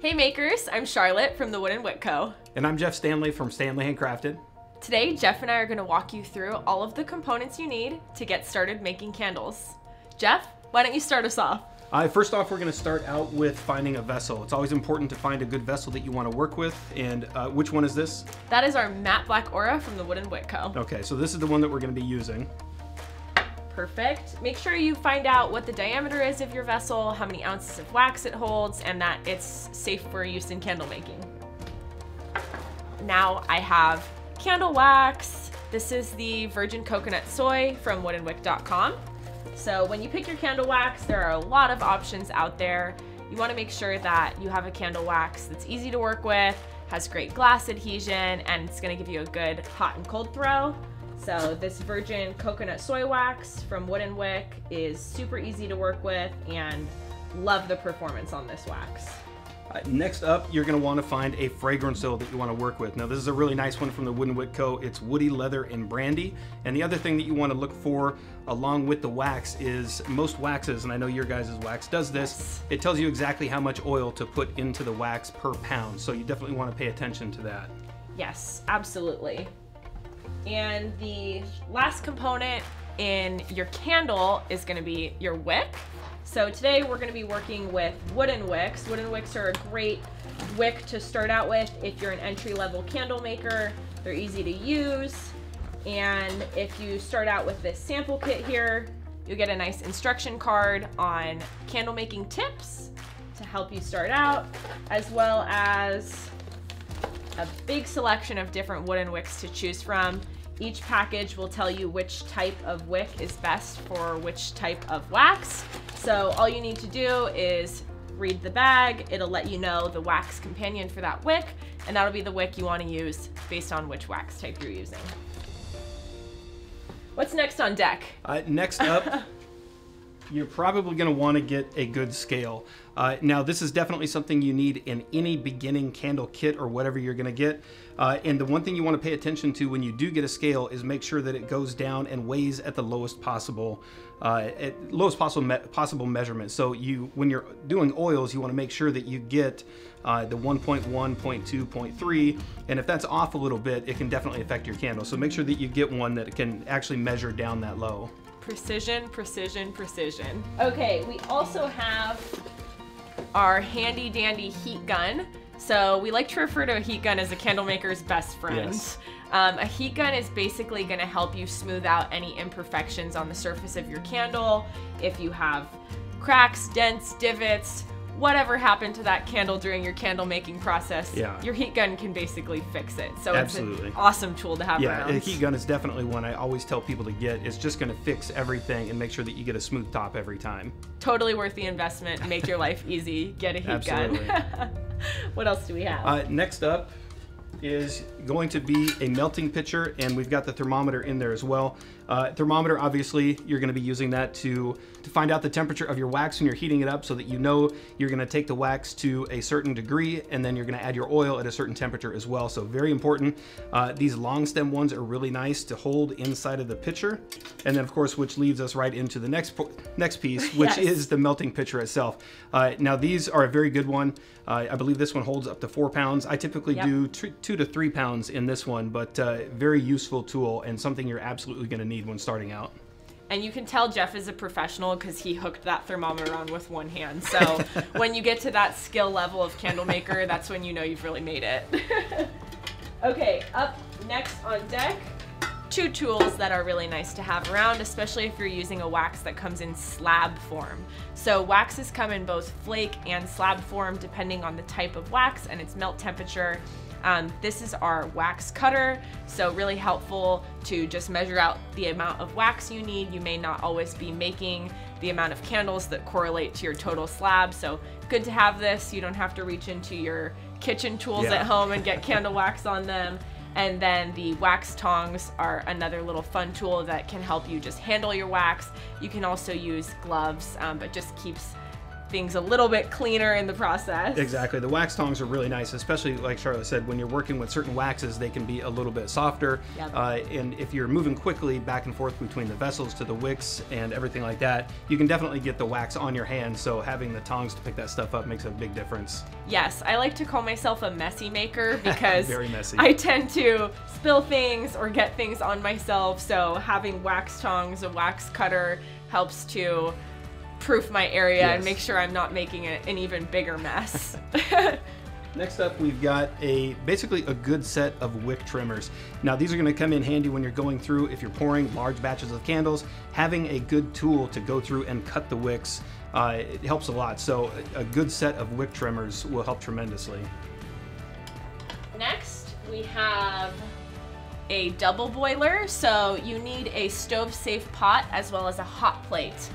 Hey makers, I'm Charlotte from the Wood & Wick Co. And I'm Jeff Standley from Standley Handcrafted. Today, Jeff and I are going to walk you through all of the components you need to get started making candles. Jeff, why don't you start us off? First off, we're going to start out with finding a vessel. It's always important to find a good vessel that you want to work with. And which one is this? That is our matte black aura from the Wood & Wick Co. Okay, so this is the one that we're going to be using. Perfect. Make sure you find out what the diameter is of your vessel, how many ounces of wax it holds, and that it's safe for use in candle making. Now I have candle wax. This is the virgin coconut soy from woodandwick.com. So when you pick your candle wax, there are a lot of options out there. You want to make sure that you have a candle wax that's easy to work with, has great glass adhesion, and it's going to give you a good hot and cold throw. So this virgin coconut soy wax from Wood & Wick is super easy to work with, and love the performance on this wax. Next up, you're going to want to find a fragrance oil that you want to work with. Now this is a really nice one from the Wood & Wick Co. It's woody, leather, and brandy. And the other thing that you want to look for along with the wax is most waxes, and I know your guys' wax does this, it tells you exactly how much oil to put into the wax per pound. So you definitely want to pay attention to that. Yes, absolutely. And the last component in your candle is going to be your wick. So today we're going to be working with wooden wicks. Wooden wicks are a great wick to start out with if you're an entry-level candle maker. They're easy to use. And if you start out with this sample kit here, you'll get a nice instruction card on candle making tips to help you start out, as well as a big selection of different wooden wicks to choose from. Each package will tell you which type of wick is best for which type of wax. So all you need to do is read the bag. It'll let you know the wax companion for that wick, and that'll be the wick you want to use based on which wax type you're using. What's next on deck? Next up, you're probably going to want to get a good scale. Now this is definitely something you need in any beginning candle kit or whatever you're going to get. And the one thing you want to pay attention to when you do get a scale is make sure that it goes down and weighs at the lowest possible possible measurement. So when you're doing oils, you want to make sure that you get the 1.1, 0.2, 0.3, and if that's off a little bit, it can definitely affect your candle. So make sure that you get one that can actually measure down that low. Precision, precision, precision. Okay, we also have our handy dandy heat gun. So we like to refer to a heat gun as a candle maker's best friend. Yes. A heat gun is basically going to help you smooth out any imperfections on the surface of your candle. If you have cracks, dents, divots, whatever happened to that candle during your candle making process, your heat gun can basically fix it. So Absolutely. It's an awesome tool to have around. Yeah, a heat gun is definitely one I always tell people to get. It's just going to fix everything and make sure that you get a smooth top every time. Totally worth the investment. Make your life easy. Get a heat Absolutely. gun. What else do we have? Next up is going to be a melting pitcher, and we've got the thermometer in there as well. Thermometer, obviously, you're going to be using that to find out the temperature of your wax when you're heating it up, so that you know you're going to take the wax to a certain degree, and then you're going to add your oil at a certain temperature as well. So very important. These long stem ones are really nice to hold inside of the pitcher, and then of course, which leads us right into the next piece, which Yes. is the melting pitcher itself. Now these are a very good one. I believe this one holds up to 4 pounds. I typically do 2 to 3 pounds in this one, but very useful tool and something you're absolutely going to need when starting out. And you can tell Jeff is a professional because he hooked that thermometer on with one hand. So when you get to that skill level of candle maker, that's when you know you've really made it. Okay, up next on deck, 2 tools that are really nice to have around, especially if you're using a wax that comes in slab form. So waxes come in both flake and slab form depending on the type of wax and its melt temperature. This is our wax cutter, so really helpful to just measure out the amount of wax you need. You may not always be making the amount of candles that correlate to your total slab, so good to have this. You don't have to reach into your kitchen tools at home and get candle wax on them. And then the wax tongs are another little fun tool that can help you just handle your wax. You can also use gloves, but just keeps things a little bit cleaner in the process. Exactly. The wax tongs are really nice, especially like Charlotte said, when you're working with certain waxes, they can be a little bit softer. Yep. And if you're moving quickly back and forth between the vessels to the wicks and everything like that, you can definitely get the wax on your hand. So having the tongs to pick that stuff up makes a big difference. Yes, I like to call myself a messy maker because Very messy. I tend to spill things or get things on myself. So having wax tongs, a wax cutter helps to proof my area and make sure I'm not making an even bigger mess. Next up, we've got basically a good set of wick trimmers. Now, these are going to come in handy when you're going through, if you're pouring large batches of candles. Having a good tool to go through and cut the wicks, it helps a lot. So a good set of wick trimmers will help tremendously. Next, we have a double boiler. So you need a stove-safe pot as well as a hot plate.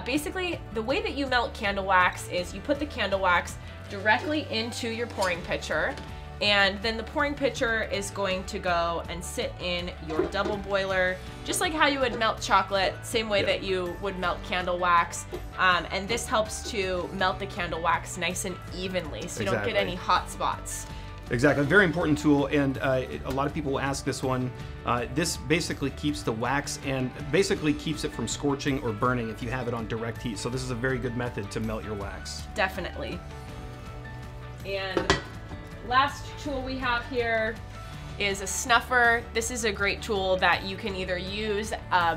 Basically, the way that you melt candle wax is you put the candle wax directly into your pouring pitcher, and then the pouring pitcher is going to go and sit in your double boiler, just like how you would melt chocolate, same way that you would melt candle wax. And this helps to melt the candle wax nice and evenly, so you don't get any hot spots. Exactly, very important tool, and a lot of people ask this one. This basically keeps the wax and basically keeps it from scorching or burning if you have it on direct heat. So this is a very good method to melt your wax. Definitely. And last tool we have here is a snuffer. This is a great tool that you can either use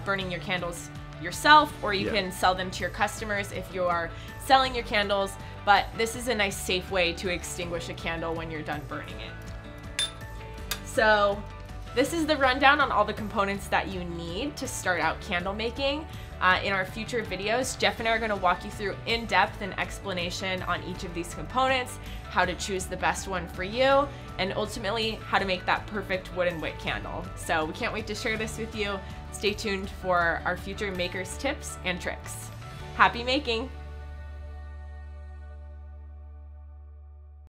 burning your candles yourself, or you can sell them to your customers if you are selling your candles. But this is a nice safe way to extinguish a candle when you're done burning it. So this is the rundown on all the components that you need to start out candle making. In our future videos, Jeff and I are going to walk you through in-depth an explanation on each of these components, how to choose the best one for you, and ultimately how to make that perfect wooden wick candle. So we can't wait to share this with you. Stay tuned for our future makers tips and tricks. Happy making!